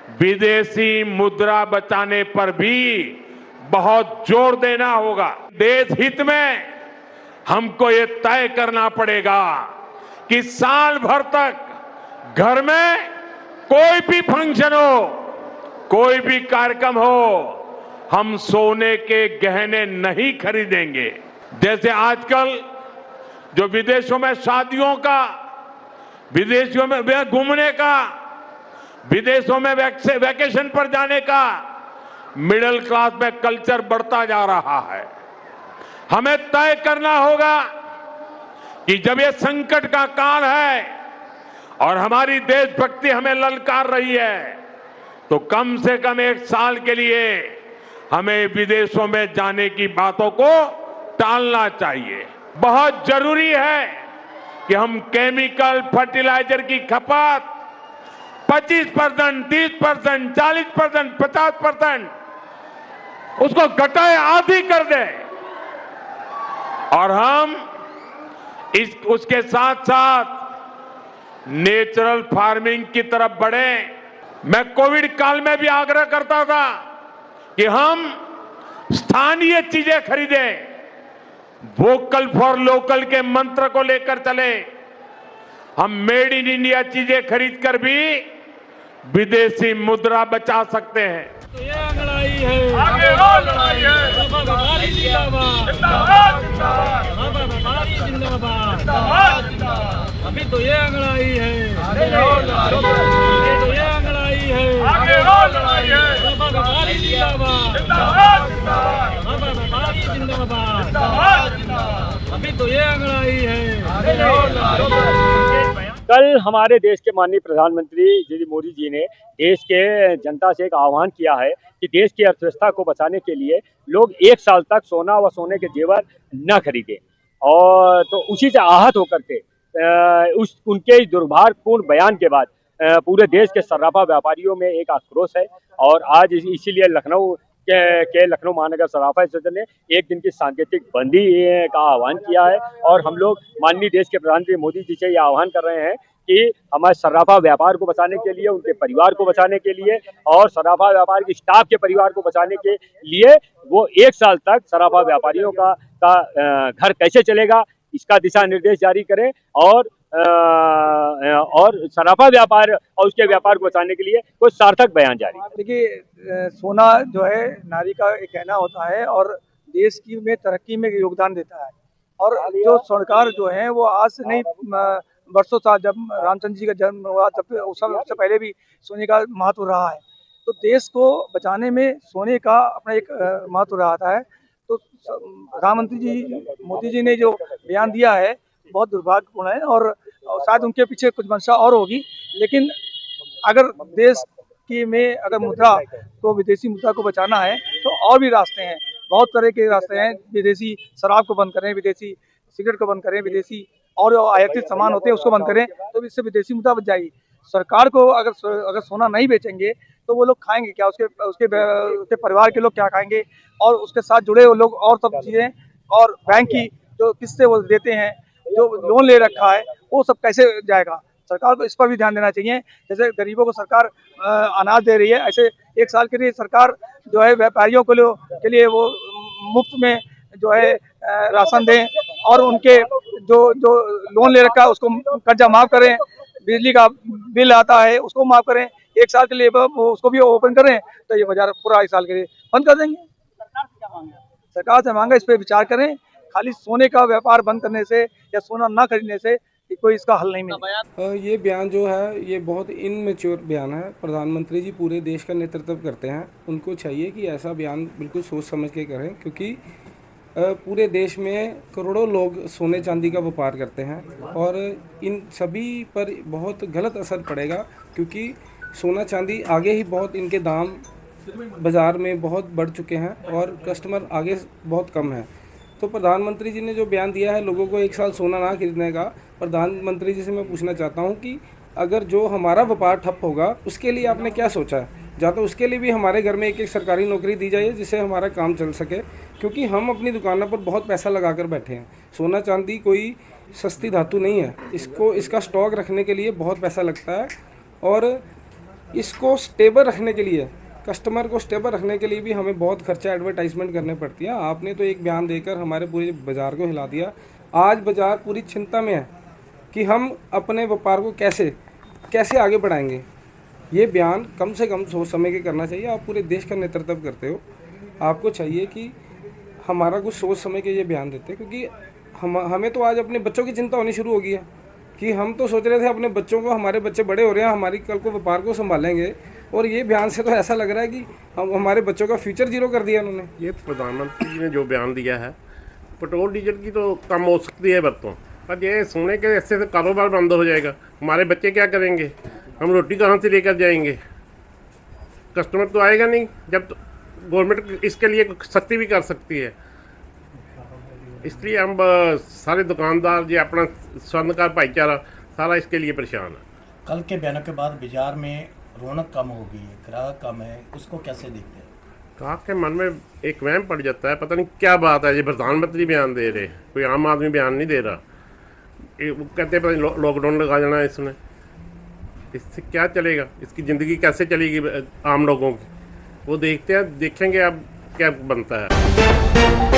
विदेशी मुद्रा बचाने पर भी बहुत जोर देना होगा। देश हित में हमको ये तय करना पड़ेगा कि साल भर तक घर में कोई भी फंक्शन हो, कोई भी कार्यक्रम हो, हम सोने के गहने नहीं खरीदेंगे। जैसे आजकल जो विदेशों में शादियों का, विदेशों में घूमने का, विदेशों में वैकेशन पर जाने का मिडिल क्लास में कल्चर बढ़ता जा रहा है। हमें तय करना होगा कि जब ये संकट का काल है और हमारी देशभक्ति हमें ललकार रही है, तो कम से कम 1 साल के लिए हमें विदेशों में जाने की बातों को टालना चाहिए। बहुत जरूरी है कि हम केमिकल फर्टिलाइजर की खपत 25%, 30%, 40%, 50% उसको घटाए, आधी कर दें और हम उसके साथ साथ नेचुरल फार्मिंग की तरफ बढ़े। मैं कोविड काल में भी आग्रह करता था कि हम स्थानीय चीजें खरीदें, वोकल फॉर लोकल के मंत्र को लेकर चले। हम मेड इन इंडिया चीजें खरीदकर भी विदेशी मुद्रा बचा सकते हैं। तो ये लड़ाई है, आगे और लड़ाई है, जिंदाबाद जिंदाबाद जिंदाबाद, जिंदाबाद। जिंदाबाद अभी तो ये लड़ाई है, आगे और लड़ाई है, तो ये लड़ाई है, आगे और लड़ाई है, जिंदाबाद जिंदाबाद जिंदाबाद, जिंदाबाद। जिंदाबाद अभी तो ये लड़ाई है, आगे और लड़ाई है। कल हमारे देश के माननीय प्रधानमंत्री श्री मोदी जी ने देश के जनता से एक आह्वान किया है कि देश की अर्थव्यवस्था को बचाने के लिए लोग 1 साल तक सोना व सोने के जेवर न खरीदें। और तो उसी से आहत होकर के उनके दुर्भाग्यपूर्ण बयान के बाद पूरे देश के सर्राफा व्यापारियों में एक आक्रोश है। और आज इसीलिए लखनऊ महानगर सर्राफा एसोसिएशन ने 1 दिन की सांकेतिक बंदी का आह्वान किया है। और हम लोग माननीय देश के प्रधानमंत्री मोदी जी से ये आह्वान कर रहे हैं कि हमारे सर्राफा व्यापार को बचाने के लिए, उनके परिवार को बचाने के लिए और सर्राफा व्यापार के स्टाफ के परिवार को बचाने के लिए वो 1 साल तक सर्राफा व्यापारियों का घर कैसे चलेगा, इसका दिशा निर्देश जारी करें और सर्राफा व्यापार और उसके व्यापार को बचाने के लिए कोई सार्थक बयान जारी। देखिए, सोना जो है नारी का एक गहना होता है और देश की में तरक्की में योगदान देता है। और जो सरकार जो है वो आज से नहीं, वर्षों साल जब रामचंद्र जी का जन्म हुआ तब उससे पहले भी सोने का महत्व रहा है। तो देश को बचाने में सोने का अपना एक महत्व रहा है। तो प्रधानमंत्री जी मोदी जी ने जो बयान दिया है बहुत दुर्भाग्यपूर्ण है और शायद उनके पीछे कुछ मंशा और होगी। लेकिन अगर देश की में अगर मुद्रा को, विदेशी मुद्रा को बचाना है तो और भी रास्ते हैं, बहुत तरह के रास्ते हैं। विदेशी शराब को बंद करें, विदेशी सिगरेट को बंद करें, विदेशी और जो आयातित सामान होते हैं उसको बंद करें, तो इससे विदेशी मुद्रा बच जाएगी। सरकार को अगर सोना नहीं बेचेंगे तो वो लोग खाएंगे क्या, उसके परिवार के लोग क्या खाएंगे, और उसके साथ जुड़े हुए लोग और सब चीज़ें, और बैंक की जो किस्तें वो देते हैं, जो लोन ले रखा है, वो सब कैसे जाएगा। सरकार को इस पर भी ध्यान देना चाहिए। जैसे गरीबों को सरकार अनाज दे रही है, ऐसे 1 साल के लिए सरकार जो है व्यापारियों के लिए वो मुफ्त में जो है राशन दें और उनके जो लोन ले रखा है उसको कर्जा माफ़ करें, बिजली का बिल आता है उसको माफ़ करें, 1 साल के लिए उसको भी ओपन करें, तो ये बाजार पूरा 1 साल के लिए बंद कर देंगे। सरकार से मांगा इस पर विचार करें। खाली सोने का व्यापार बंद करने से या सोना ना खरीदने से कोई इसका हल नहीं मिलेगा। ये बयान जो है ये बहुत इनमेच्योर बयान है। प्रधानमंत्री जी पूरे देश का नेतृत्व करते हैं, उनको चाहिए कि ऐसा बयान बिल्कुल सोच समझ के करें, क्योंकि पूरे देश में करोड़ों लोग सोने चांदी का व्यापार करते हैं और इन सभी पर बहुत गलत असर पड़ेगा, क्योंकि सोना चांदी आगे ही बहुत इनके दाम बाज़ार में बहुत बढ़ चुके हैं और कस्टमर आगे बहुत कम है। तो प्रधानमंत्री जी ने जो बयान दिया है लोगों को 1 साल सोना ना खरीदने का, प्रधानमंत्री जी से मैं पूछना चाहता हूं कि अगर जो हमारा व्यापार ठप होगा उसके लिए आपने क्या सोचा है, या तो उसके लिए भी हमारे घर में 1-1 सरकारी नौकरी दी जाए जिससे हमारा काम चल सके, क्योंकि हम अपनी दुकानों पर बहुत पैसा लगा कर बैठे हैं। सोना चांदी कोई सस्ती धातु नहीं है, इसका स्टॉक रखने के लिए बहुत पैसा लगता है और इसको स्टेबल रखने के लिए, कस्टमर को स्टेबल रखने के लिए भी हमें बहुत खर्चा एडवर्टाइजमेंट करने पड़ती है। आपने तो एक बयान देकर हमारे पूरे बाज़ार को हिला दिया। आज बाज़ार पूरी चिंता में है कि हम अपने व्यापार को कैसे आगे बढ़ाएंगे। ये बयान कम से कम सोच समझ के करना चाहिए। आप पूरे देश का नेतृत्व करते हो, आपको चाहिए कि हमारा कुछ सोच समझ के ये बयान देते, क्योंकि हमें तो आज अपने बच्चों की चिंता होनी शुरू हो गई है कि हम तो सोच रहे थे अपने बच्चों को, हमारे बच्चे बड़े हो रहे हैं, हमारी कल को व्यापार को संभालेंगे, और ये बयान से तो ऐसा लग रहा है कि हमारे बच्चों का फ्यूचर जीरो कर दिया उन्होंने। ये प्रधानमंत्री जी ने जो बयान दिया है, पेट्रोल डीजल की तो कम हो सकती है बरतों, पर ये सोने के ऐसे तो कारोबार बंद हो जाएगा। हमारे बच्चे क्या करेंगे, हम रोटी कहाँ से लेकर जाएंगे? कस्टमर तो आएगा नहीं जब गवर्नमेंट इसके लिए सख्ती भी कर सकती है। इसलिए हम सारे दुकानदार जो अपना स्वर्णकार भाईचारा सारा इसके लिए परेशान है। कल के बयानों के बाद बाजार में रौनक कम हो गई है, ग्राहक कम है, उसको कैसे देखते हैं? ग्राहक के मन में एक वहम पड़ जाता है, पता नहीं क्या बात है, ये प्रधानमंत्री बयान दे रहे, कोई आम आदमी बयान नहीं दे रहा। वो कहते हैं पता नहीं लॉकडाउन लगा देना है इसने, इससे क्या चलेगा, इसकी ज़िंदगी कैसे चलेगी आम लोगों की, वो देखते हैं, देखेंगे अब क्या बनता है।